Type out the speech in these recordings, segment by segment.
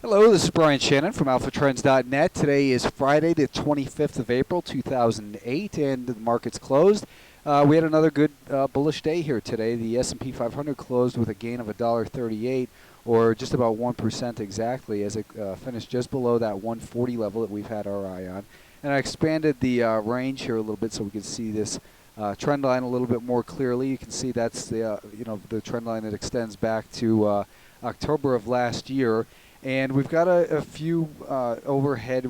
Hello, this is Brian Shannon from AlphaTrends.net. Today is Friday, the 25th of April, 2008, and the market's closed. We had another good bullish day here today. The S&P 500 closed with a gain of $1.38, or just about 1% exactly, as it finished just below that 140 level that we've had our eye on. And I expanded the range here a little bit so we can see this trend line a little bit more clearly. You can see that's the the trend line that extends back to October of last year. And we've got a few overhead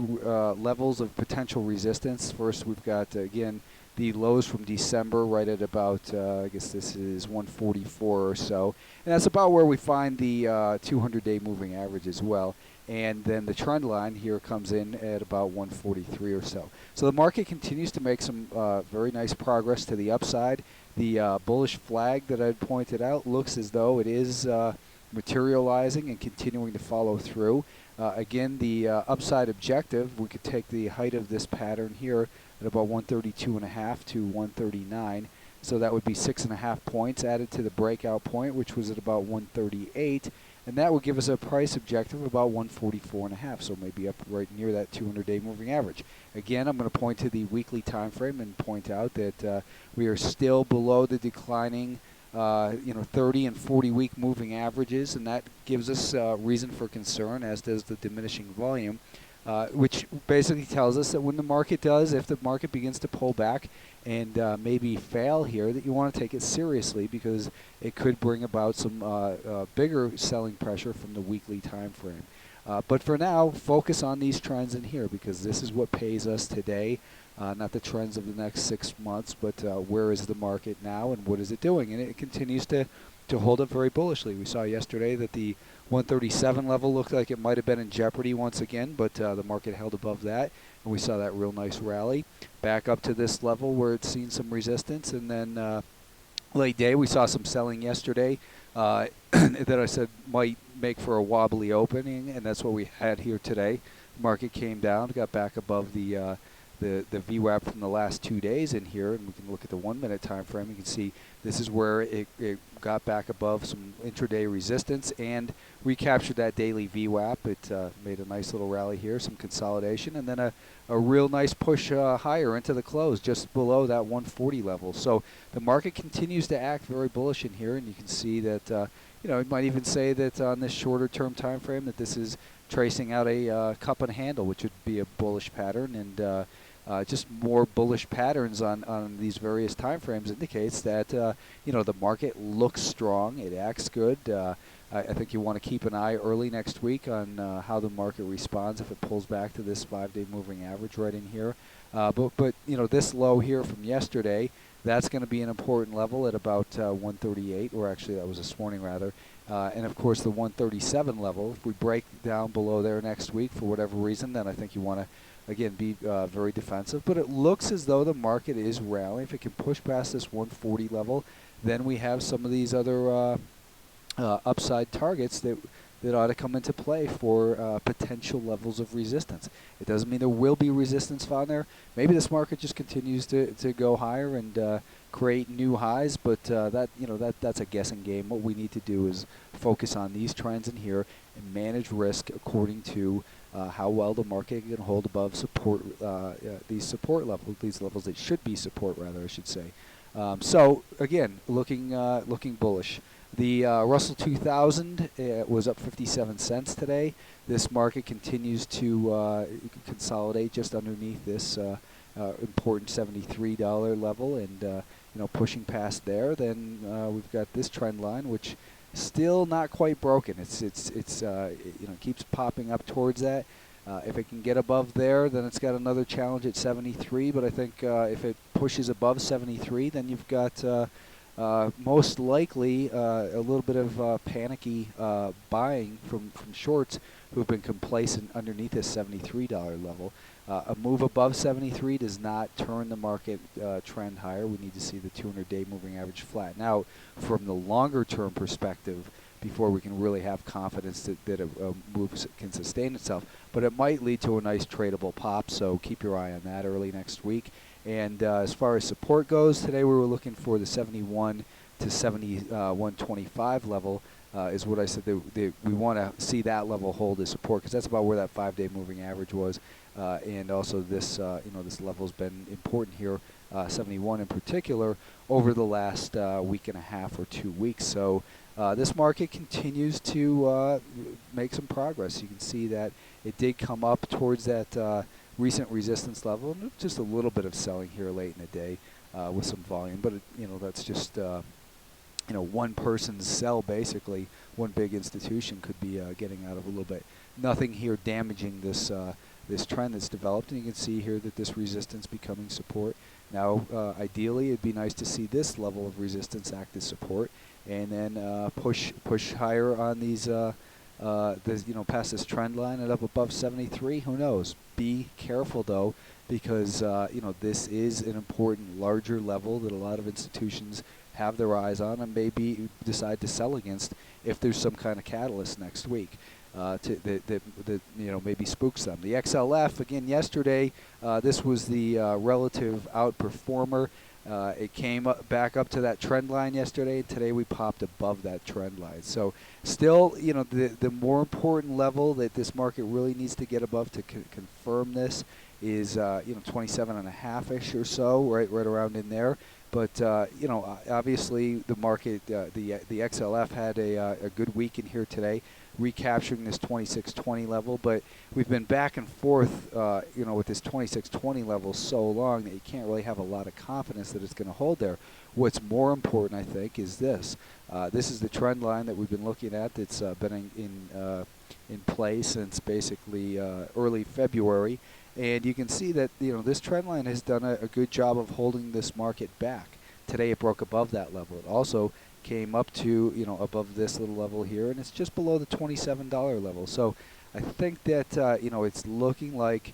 levels of potential resistance. First, we've got, again, the lows from December right at about, I guess this is 144 or so. And that's about where we find the 200-day moving average as well. And then the trend line here comes in at about 143 or so. So the market continues to make some very nice progress to the upside. The bullish flag that I pointed out looks as though it is materializing and continuing to follow through. Again, the upside objective, we could take the height of this pattern here at about 132.5 to 139. So that would be 6.5 points added to the breakout point, which was at about 138. And that would give us a price objective of about 144.5, so maybe up right near that 200-day moving average. Again, I'm going to point to the weekly time frame and point out that we are still below the declining 30 and 40-week moving averages, and that gives us reason for concern, as does the diminishing volume, which basically tells us that when the market does, if the market begins to pull back and maybe fail here, that you want to take it seriously, because it could bring about some bigger selling pressure from the weekly time frame. But for now, focus on these trends in here, because this is what pays us today. Not the trends of the next 6 months, but where is the market now and what is it doing? And it continues to hold up very bullishly. We saw yesterday that the 137 level looked like it might have been in jeopardy once again, but the market held above that, and we saw that real nice rally back up to this level where it's seen some resistance. And then late day, we saw some selling yesterday that I said might make for a wobbly opening, and that's what we had here today. The market came down, got back above the VWAP from the last 2 days in here, and we can look at the 1 minute time frame. You can see this is where it got back above some intraday resistance and recaptured that daily VWAP. It made a nice little rally here, some consolidation, and then a real nice push higher into the close, just below that 140 level. So the market continues to act very bullish in here, and you can see that you might even say that on this shorter term time frame that this is tracing out a cup and handle, which would be a bullish pattern. And just more bullish patterns on these various time frames indicates that the market looks strong, it acts good. I think you want to keep an eye early next week on how the market responds if it pulls back to this 5-day moving average right in here. But this low here from yesterday, that's going to be an important level at about 138, or actually that was this morning rather. And of course the 137 level. If we break down below there next week for whatever reason, then I think you want to again be very defensive. But it looks as though the market is rallying. If it can push past this 140 level, then we have some of these other upside targets that ought to come into play for potential levels of resistance. It doesn't mean there will be resistance found there. Maybe this market just continues to go higher and create new highs, but that's a guessing game. What we need to do is focus on these trends in here and manage risk according to how well the market can hold above support, these support levels, these levels that should be support rather, I should say. So again, looking bullish. The Russell 2000 was up 57 cents today. This market continues to consolidate just underneath this important $73 level, and pushing past there. Then we've got this trend line, which still not quite broken. It keeps popping up towards that. If it can get above there, then it's got another challenge at 73. But I think if it pushes above 73, then you've got most likely a little bit of panicky buying from shorts who've been complacent underneath this $73 level. A move above 73 does not turn the market trend higher. We need to see the 200-day moving average flatten out from the longer term perspective before we can really have confidence that a move can sustain itself. But it might lead to a nice tradable pop, so keep your eye on that early next week. And as far as support goes, today we were looking for the 71 to 71.25 level. is what I said that we want to see that level hold as support, because that's about where that 5-day moving average was, and also this this level's been important here, 71 in particular, over the last week and a half or 2 weeks. So this market continues to make some progress. You can see that it did come up towards that recent resistance level, and just a little bit of selling here late in the day with some volume. But that's just one person's sell, basically. One big institution could be getting out of a little bit. Nothing here damaging this this trend that's developed, and you can see here that this resistance becoming support. Now, ideally, it'd be nice to see this level of resistance act as support, and then push higher on these, past this trend line and up above 73. Who knows? Be careful though, because this is an important, larger level that a lot of institutions have their eyes on and maybe decide to sell against if there's some kind of catalyst next week that maybe spooks them. The XLF, again yesterday, this was the relative outperformer. It came back up to that trend line yesterday. Today we popped above that trend line. So still, the more important level that this market really needs to get above to confirm this is 27.5-ish or so, right around in there. But obviously the market, the XLF had a good week in here today, recapturing this 2620 level. But we've been back and forth, with this 2620 level so long that you can't really have a lot of confidence that it's going to hold there. What's more important, I think, is this. This is the trend line that we've been looking at. That's been in play since basically early February. And you can see that this trend line has done a good job of holding this market back. Today it broke above that level. It also came up to above this little level here, and it's just below the $27 level. So I think that it's looking like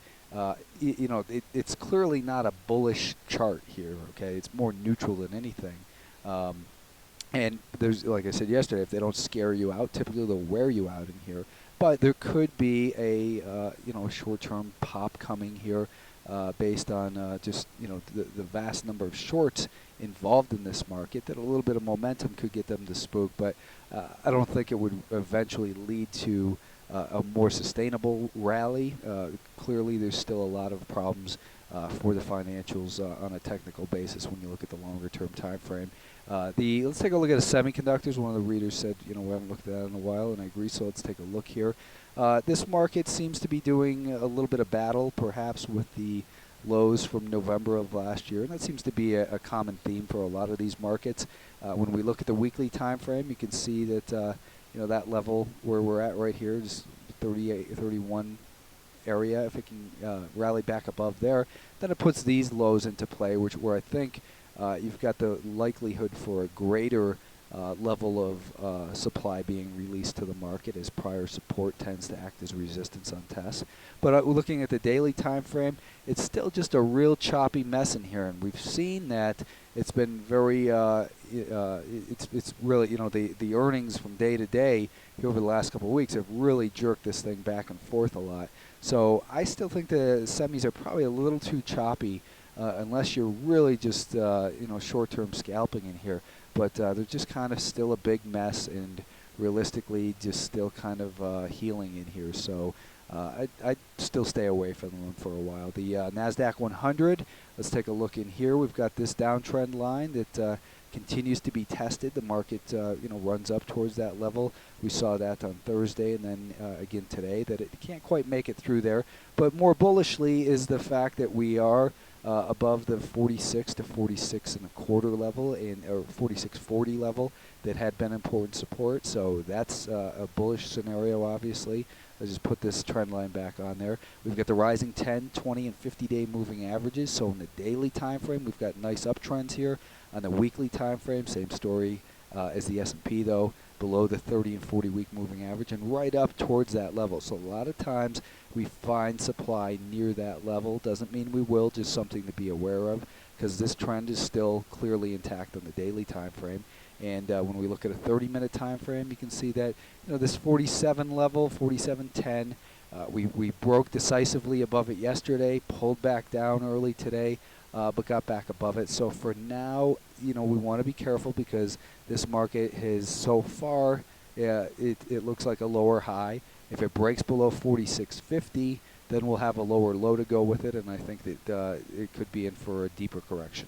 it's clearly not a bullish chart here. Okay, it's more neutral than anything. And there's, like I said yesterday, if they don't scare you out, typically they'll wear you out in here. But there could be a short-term pop coming here based on just the vast number of shorts involved in this market, that a little bit of momentum could get them to spook. But I don't think it would eventually lead to a more sustainable rally. Clearly, there's still a lot of problems for the financials on a technical basis when you look at the longer-term time frame. Let's take a look at the semiconductors. One of the readers said, we haven't looked at that in a while, and I agree, so let's take a look here. This market seems to be doing a little bit of battle, perhaps, with the lows from November of last year, and that seems to be a common theme for a lot of these markets. When we look at the weekly time frame, you can see that that level where we're at right here is 38, 31 area. If it can rally back above there, then it puts these lows into play, where I think you've got the likelihood for a greater level of supply being released to the market, as prior support tends to act as resistance on tests. But looking at the daily time frame, it's still just a real choppy mess in here, and we've seen that it's been very it's really the earnings from day to day over the last couple of weeks have really jerked this thing back and forth a lot. So I still think the semis are probably a little too choppy unless you're really just short-term scalping in here. But they're just kind of still a big mess, and realistically just still kind of healing in here. So I'd still stay away from them for a while. The NASDAQ 100, let's take a look in here. We've got this downtrend line that continues to be tested. The market runs up towards that level. We saw that on Thursday, and then again today, that it can't quite make it through there. But more bullishly is the fact that we are above the 46 to 46 and a quarter level, or 46.40 level that had been important support. So that's a bullish scenario, obviously. I just put this trend line back on there. We've got the rising 10, 20, and 50-day moving averages. So in the daily time frame, we've got nice uptrends here. On the weekly time frame, same story as the S&P, though, below the 30 and 40-week moving average and right up towards that level. So a lot of times we find supply near that level. Doesn't mean we will, just something to be aware of, because this trend is still clearly intact on the daily time frame. And when we look at a 30-minute time frame, you can see that this 47 level, 47.10, we broke decisively above it yesterday, pulled back down early today, but got back above it. So for now, we want to be careful, because this market has so far it looks like a lower high. If it breaks below 46.50, then we'll have a lower low to go with it, and I think that it could be in for a deeper correction.